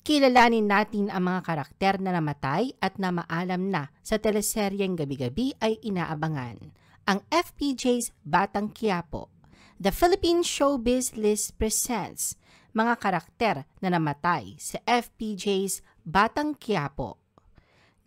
Kilalanin natin ang mga karakter na namatay at na maalam na sa teleseryeng gabi-gabi ay inaabangan. Ang FPJ's Batang Quiapo. The Philippine Showbiz List presents mga karakter na namatay sa FPJ's Batang Quiapo.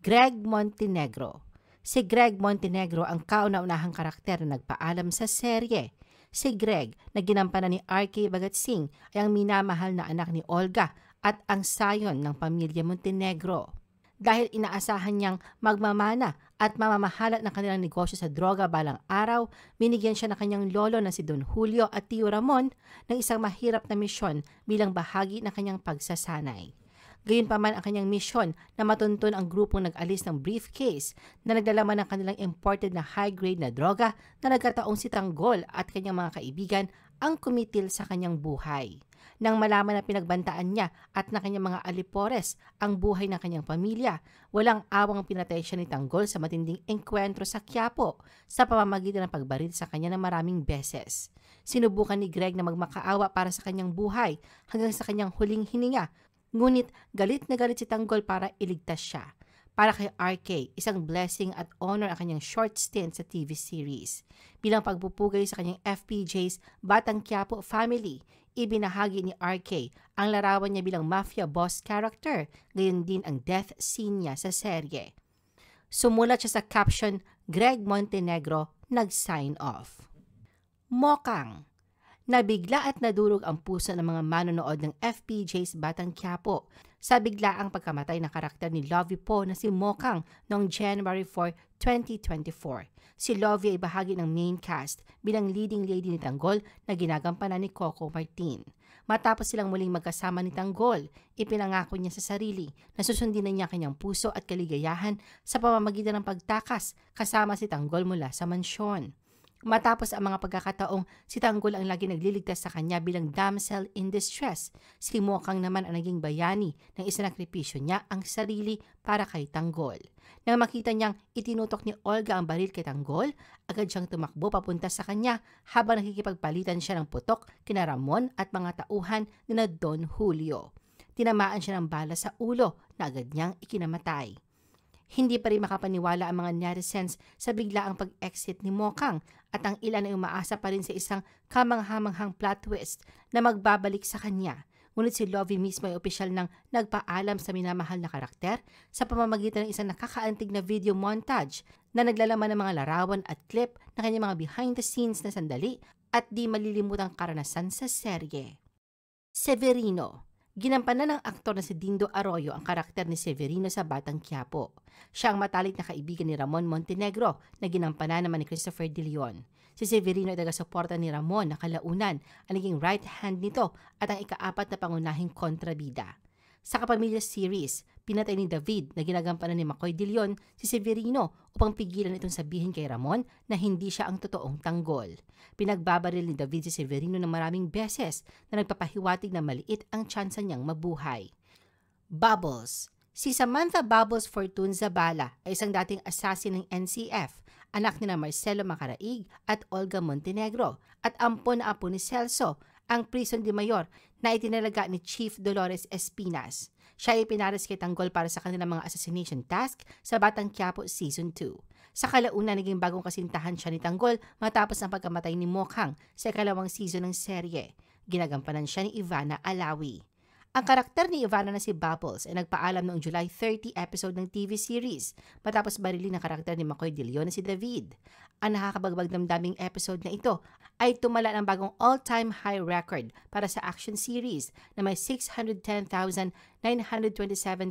Greg Montenegro. Si Greg Montenegro ang kauna-unahang karakter na nagpaalam sa serye. Si Greg na ginampanan ni RK Bagatsing ay ang minamahal na anak ni Olga at ang sayon ng pamilya Montenegro. Dahil inaasahan niyang magmamana at mamamahalat ng kanilang negosyo sa droga balang araw, binigyan siya ng kanyang lolo na si Don Julio at Tio Ramon ng isang mahirap na misyon bilang bahagi ng kanyang pagsasanay. Gayunpaman ang kanyang misyon na matuntun ang grupong nag-alis ng briefcase na naglalaman ng kanilang imported na high-grade na droga na nagkataong si Tanggol at kanyang mga kaibigan ang kumitil sa kanyang buhay. Nang malaman na pinagbantaan niya at na kanyang mga alipores ang buhay ng kanyang pamilya, walang awang pinatay siya ni Tanggol sa matinding engkwentro sa Quiapo sa pamamagitan ng pagbaril sa kanya ng maraming beses. Sinubukan ni Greg na magmakaawa para sa kanyang buhay hanggang sa kanyang huling hininga, ngunit galit na galit si Tanggol para iligtas siya. Para kay RK, isang blessing at honor ang kanyang short stint sa TV series. Bilang pagpupugay sa kanyang FPJ's Batang Quiapo family, ibinahagi ni RK ang larawan niya bilang mafia boss character, gayon din ang death scene niya sa serye. Sumulat siya sa caption, Greg Montenegro nag-sign off. Mokang. Nabigla at nadurog ang puso ng mga manonood ng FPJ's Batang Quiapo sa biglaang pagkamatay ng karakter ni Lovie Po na si Mokang noong January 4, 2024. Si Lovie ay bahagi ng main cast bilang leading lady ni Tanggol na ginagampanan ni Coco Martin. Matapos silang muling magkasama ni Tanggol, ipinangako niya sa sarili na susundin na niya kanyang puso at kaligayahan sa pamamagitan ng pagtakas kasama si Tanggol mula sa mansyon. Matapos ang mga pagkakataong si Tanggol ang lagi nagliligtas sa kanya bilang damsel in distress, si Mokang naman ang naging bayani ng isinakripisyo niya ang sarili para kay Tanggol. Nang makita niyang itinutok ni Olga ang baril kay Tanggol, agad siyang tumakbo papunta sa kanya habang nakikipagpalitan siya ng putok kina Ramon at mga tauhan ni na Don Julio. Tinamaan siya ng bala sa ulo na agad niyang ikinamatay. Hindi pa rin makapaniwala ang mga netizens sa biglaang pag-exit ni Mokang at ang ilan ay umaasa pa rin sa isang kamanghamanghang plot twist na magbabalik sa kanya. Ngunit si Lovie mismo ay opisyal nang nagpaalam sa minamahal na karakter sa pamamagitan ng isang nakakaantig na video montage na naglalaman ng mga larawan at clip na kanyang mga behind the scenes na sandali at di malilimutang karanasan sa serye. Severino. Ginampanan ng aktor na si Dindo Arroyo ang karakter ni Severino sa Batang Quiapo. Siya ang matalik na kaibigan ni Ramon Montenegro na ginampanan naman ni Christopher De Leon. Si Severino ay taga-suporta ni Ramon na kalaunan ang naging right hand nito at ang ikaapat na pangunahing kontrabida. Sa Kapamilya series, pinatay ni David na ginagampanan ni Makoy De Leon si Severino upang pigilan itong sabihin kay Ramon na hindi siya ang totoong Tanggol. Pinagbabaril ni David si Severino ng maraming beses na nagpapahiwatig na maliit ang tsansa niyang mabuhay. Bubbles. Si Samantha Bubbles Fortune Zabala ay isang dating assassin ng NCF, anak ni na Marcelo Macaraig at Olga Montenegro at ampon na apo ni Celso, ang prison de mayor na itinalaga ni Chief Dolores Espinas. Siya ay pinares kay Tanggol para sa kanilang mga assassination task sa Batang Quiapo Season 2. Sa kalaunan, naging bagong kasintahan siya ni Tanggol matapos ang pagkamatay ni Mokang sa ikalawang season ng serye. Ginagampanan siya ni Ivana Alawi. Ang karakter ni Ivana na si Bubbles ay nagpaalam noong July 30 episode ng TV series matapos barilin ang karakter ni Makoy De Leon na si David. Ang nakakabagbag damdaming episode na ito ay tumala ng bagong all-time high record para sa action series na may 610,927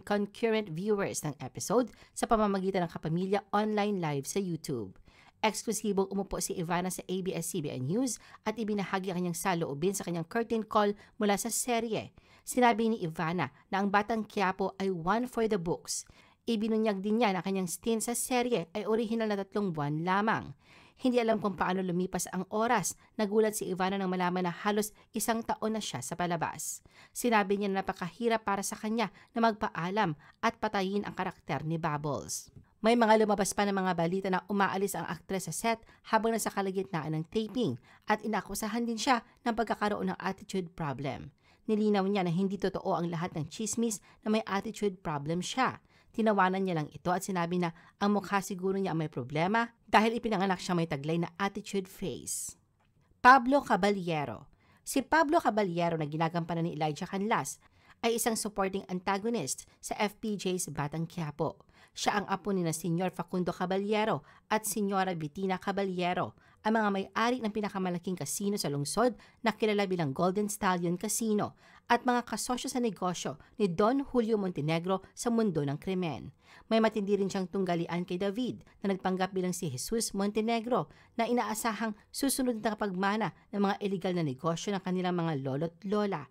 concurrent viewers ng episode sa pamamagitan ng Kapamilya Online Live sa YouTube. Eksklusibong umupo si Ivana sa ABS-CBN News at ibinahagi ang kanyang saloobin sa kanyang curtain call mula sa serye. Sinabi ni Ivana na ang Batang Quiapo ay one for the books. Ibinunyag din niya na kanyang stint sa serye ay orihinal na 3 buwan lamang. Hindi alam kung paano lumipas ang oras. Nagulat si Ivana nang malaman na halos 1 taon na siya sa palabas. Sinabi niya na napakahirap para sa kanya na magpaalam at patayin ang karakter ni Bubbles. May mga lumabas pa ng mga balita na umaalis ang aktres sa set habang nasa kalagitnaan ng taping at inakusahan din siya ng pagkakaroon ng attitude problem. Nilinaw niya na hindi totoo ang lahat ng chismis na may attitude problem siya. Tinawanan niya lang ito at sinabi na ang mukha siguro niya ang may problema dahil ipinanganak siya may taglay na attitude face. Pablo Caballero. Si Pablo Caballero na ginagampanan ni Elijah Canlas ay isang supporting antagonist sa FPJ's Batang Quiapo. Siya ang apo ni na Senyor Facundo Caballero at Senyora Bettina Caballero, ang mga may-ari ng pinakamalaking kasino sa lungsod na kilala bilang Golden Stallion Casino at mga kasosyo sa negosyo ni Don Julio Montenegro sa mundo ng krimen. May matindi rin siyang tunggalian kay David na nagpanggap bilang si Jesus Montenegro na inaasahang susunod na kapagmana ng mga illegal na negosyo ng kanilang mga lolo't lola.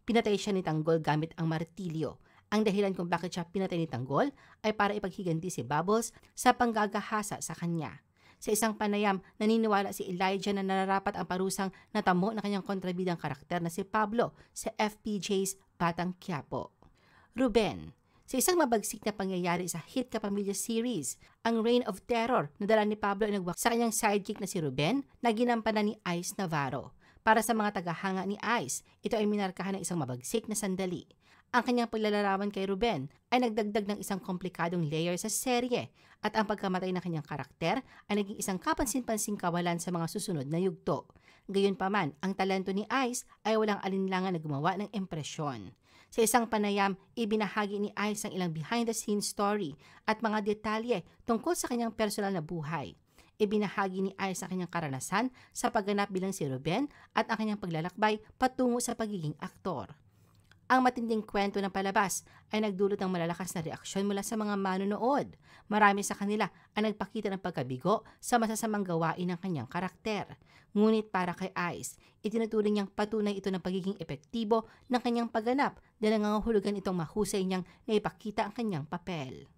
Pinatay siya ni Tanggol gamit ang martilyo. Ang dahilan kung bakit siya pinatay ni Tanggol ay para ipaghiganti si Bubbles sa panggagahasa sa kanya. Sa isang panayam, naniniwala si Elijah na nararapat ang parusang natamo na kanyang kontrabidang karakter na si Pablo sa FPJ's Batang Quiapo. Ruben. Sa isang mabagsik na pangyayari sa hit Kapamilya series, ang Reign of Terror na dala ni Pablo ay nagwak sa kanyang sidekick na si Ruben na ginampanan ni Ice Navarro. Para sa mga tagahanga ni Ice, ito ay minarkahan ng isang mabagsik na sandali. Ang kanyang paglalarawan kay Ruben ay nagdagdag ng isang komplikadong layer sa serye at ang pagkamatay ng kanyang karakter ay naging isang kapansin-pansing kawalan sa mga susunod na yugto. Gayunpaman, ang talento ni Ice ay walang alinlangan na gumawa ng impresyon. Sa isang panayam, ibinahagi ni Ice ang ilang behind-the-scenes story at mga detalye tungkol sa kanyang personal na buhay. Ibinahagi ni Ice ang kanyang karanasan sa pagganap bilang si Ruben at ang kanyang paglalakbay patungo sa pagiging aktor. Ang matinding kwento ng palabas ay nagdulot ng malalakas na reaksyon mula sa mga manonood. Marami sa kanila ang nagpakita ng pagkabigo sa masasamang gawain ng kanyang karakter. Ngunit para kay Ice, itinuturing niyang patunay ito ng pagiging epektibo ng kanyang pagganap dahil nangangahulugan itong mahusay niyang naipakita ang kanyang papel.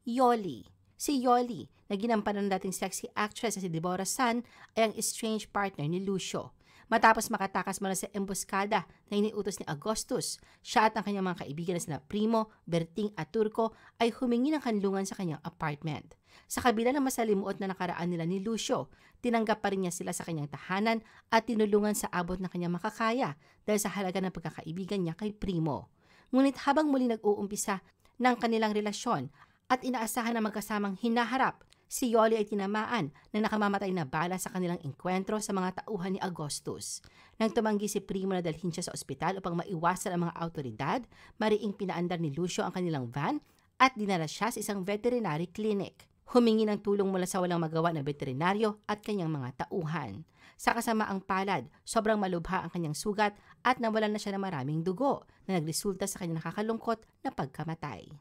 Yoli. Si Yoli, na ginampanan ng dating sexy actress na si Deborah San, ay ang estranged partner ni Lucio. Matapos makatakas mula sa emboscada na iniutos ni Augustus, siya at ang kanyang mga kaibigan na sina Primo, Berting at Turco ay humingi ng kanlungan sa kanyang apartment. Sa kabila ng masalimuot na nakaraan nila ni Lucio, tinanggap pa rin niya sila sa kanyang tahanan at tinulungan sa abot ng kanyang makakaya dahil sa halaga ng pagkakaibigan niya kay Primo. Ngunit habang muli nag-uumpisa ng kanilang relasyon at inaasahan na magkasamang hinaharap, si Yoli ay tinamaan ng nakamamatay na bala sa kanilang engkwentro sa mga tauhan ni Augustus. Nang tumanggi si Primo na dalhin siya sa ospital upang maiwasan ang mga autoridad, mariing pinaandar ni Lucio ang kanilang van at dinala siya sa isang veterinary clinic. Humingi ng tulong mula sa walang magawa na veterinaryo at kanyang mga tauhan. Sa kasamaang palad, sobrang malubha ang kanyang sugat at nawalan na siya ng maraming dugo na nagresulta sa kanyang nakakalungkot na pagkamatay.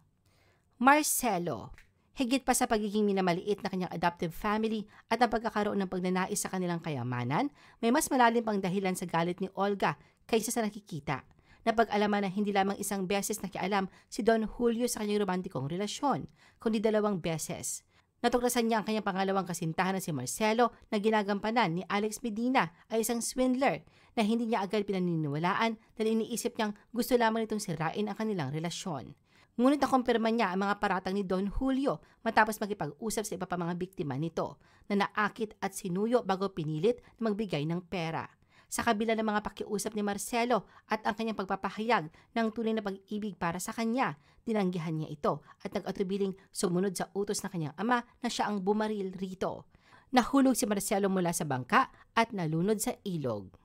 Marcelo. Higit pa sa pagiging minamaliit na kanyang adoptive family at ang pagkakaroon ng pagnanais sa kanilang kayamanan, may mas malalim pang dahilan sa galit ni Olga kaysa sa nakikita. Napag-alaman na hindi lamang isang beses nakialam si Don Julio sa kanyang romantikong relasyon, kundi 2 beses. Natuklasan niya ang kanyang pangalawang kasintahan na si Marcelo na ginagampanan ni Alex Medina ay isang swindler na hindi niya agad pinaniniwalaan dahil iniisip niyang gusto lamang nitong sirain ang kanilang relasyon. Ngunit nakumpirma niya ang mga paratang ni Don Julio matapos makipag-usap sa iba pa mga biktima nito na naakit at sinuyo bago pinilit na magbigay ng pera. Sa kabila ng mga pakiusap ni Marcelo at ang kanyang pagpapahayag ng tunay na pag-ibig para sa kanya, tinanggihan niya ito at nag-atubiling sumunod sa utos ng kanyang ama na siya ang bumaril rito. Nahulog si Marcelo mula sa bangka at nalunod sa ilog.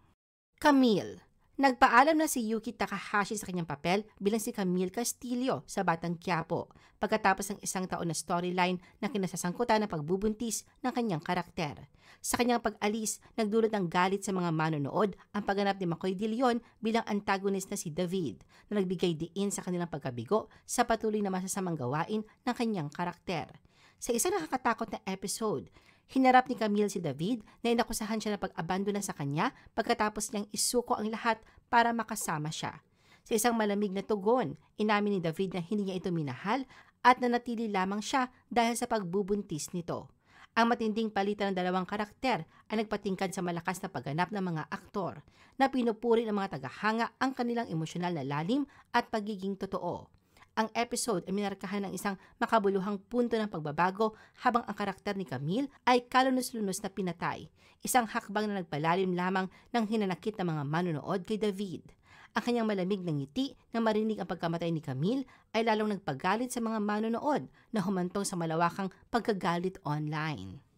Camille. Nagpaalam na si Yuki Takahashi sa kanyang papel bilang si Camille Castillo sa Batang Quiapo pagkatapos ng 1 taon na storyline na kinasasangkutan ng pagbubuntis ng kanyang karakter. Sa kanyang pag-alis, nagdulot ng galit sa mga manonood ang pagganap ni Makoy De Leon bilang antagonist na si David na nagbigay diin sa kanilang pagkabigo sa patuloy na masasamang gawain ng kanyang karakter. Sa isang nakakatakot na episode, hinarap ni Camille si David na inakusahan siya na pag-abandona sa kanya pagkatapos niyang isuko ang lahat para makasama siya. Sa isang malamig na tugon, inamin ni David na hindi niya ito minahal at nanatili lamang siya dahil sa pagbubuntis nito. Ang matinding palitan ng 2 karakter ay nagpatingkad sa malakas na pagganap ng mga aktor na pinupuri ng mga tagahanga ang kanilang emosyonal na lalim at pagiging totoo. Ang episode ay minarkahan ng isang makabuluhang punto ng pagbabago habang ang karakter ni Camille ay kalunos-lunos na pinatay, isang hakbang na nagpalalim lamang ng hinanakit ng mga manonood kay David. Ang kanyang malamig na ngiti na marinig ang pagkamatay ni Camille ay lalong nagpagalit sa mga manonood na humantong sa malawakang pagkagalit online.